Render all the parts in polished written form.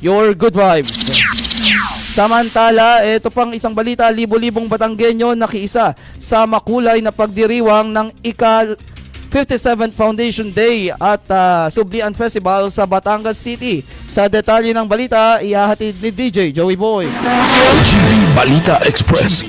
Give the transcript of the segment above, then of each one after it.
Your good vibes. Samantala, ito pang isang balita, libo-libong Batanggenyo nakiisa sa makulay na pagdiriwang ng ika-57th Foundation Day at Sublian Festival sa Batangas City. Sa detalye ng balita, ihahatid ni DJ Joey Boy. GV Balita Express.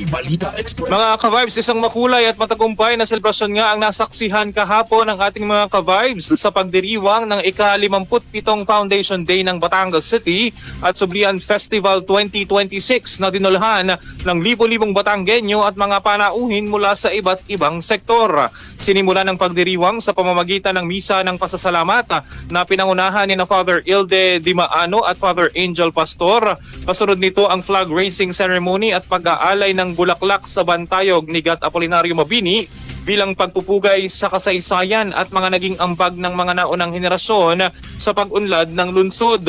Mga ka-vibes, isang makulay at matagumpay na selebrasyon nga ang nasaksihan kahapon ng ating mga ka-vibes sa pagdiriwang ng ika-57 Foundation Day ng Batangas City at Sublian Festival 2026 na dinulhan ng libo-libong Batanggenyo at mga panauhin mula sa iba't ibang sektor. Sinimula ng pagdiriwang sa pamamagitan ng misa ng pasasalamat na pinangunahan ni Father Ilde Dimaano at Father Angel Pastor. Kasunod nito ang flag raising ceremony at pag-aalay ng bulaklak sa bantayog ni Gat Apolinario Mabini bilang pagpupugay sa kasaysayan at mga naging ambag ng mga naunang henerasyon sa pag-unlad ng lungsod.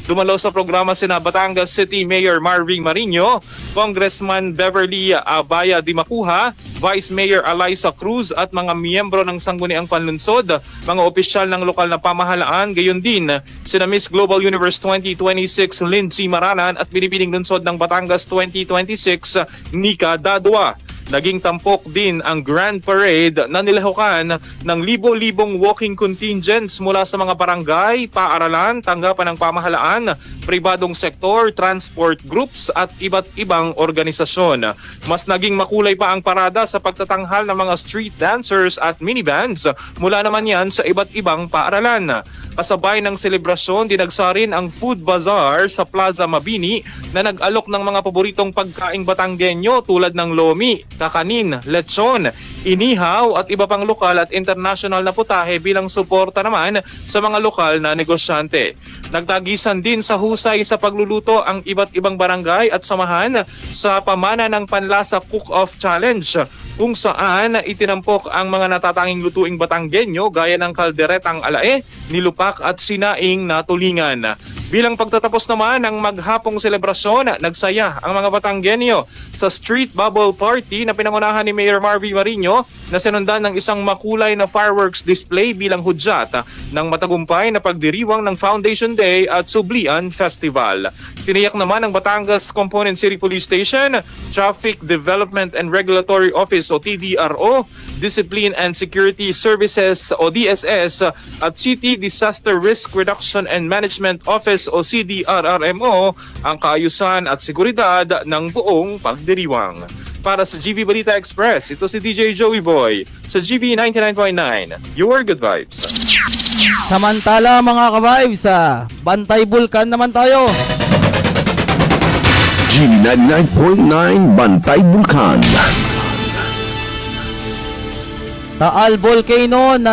Dumalo sa programa sina Batangas City Mayor Marvin Marino, Congressman Beverly Abaya Dimacuha, Vice Mayor Eliza Cruz at mga miyembro ng Sangguniang Panlunsod, mga opisyal ng lokal na pamahalaan, gayon din sina Miss Global Universe 2026 Lindsay Maranan at Binibining Lunsod ng Batangas 2026 Nika Dadwa. Naging tampok din ang Grand Parade na nilahukan ng libo-libong walking contingents mula sa mga barangay, paaralan, tanggapan ng pamahalaan, pribadong sektor, transport groups at iba't ibang organisasyon. Mas naging makulay pa ang parada sa pagtatanghal ng mga street dancers at minibands mula naman yan sa iba't ibang paaralan. Kasabay ng selebrasyon, dinagsa rin ang food bazaar sa Plaza Mabini na nag-alok ng mga paboritong pagkaing Batanggenyo tulad ng lomi, kakanin, lechon, inihaw at iba pang lokal at international na putahe bilang suporta naman sa mga lokal na negosyante. Nagtagisan din sa husay sa pagluluto ang iba't ibang barangay at samahan sa pamana ng Panlasa Cook-Off Challenge kung saan itinampok ang mga natatanging lutuing Batanggenyo gaya ng kalderetang alae, nilupak at sinaing na tulingan. Bilang pagtatapos naman ng maghapong selebrasyon, nagsaya ang mga Batanggenyo sa Street Bubble Party na pinangunahan ni Mayor Marvin Marino na sinundan ng isang makulay na fireworks display bilang hudyat ng matagumpay na pagdiriwang ng Foundation Day at Sublian Festival. Tiniyak naman ng Batangas Component City Police Station, Traffic Development and Regulatory Office o TDRO, Discipline and Security Services o DSS at City Disaster Risk Reduction and Management Office o CDRRMO ang kaayusan at seguridad ng buong pagdiriwang. Para sa GV Balita Express, ito si DJ Joey Boy sa GV 99.9. Your good vibes. Samantala mga ka-vibes, Bantay Bulkan naman tayo. GV 99.9 Bantay Bulkan. Taal Volcano na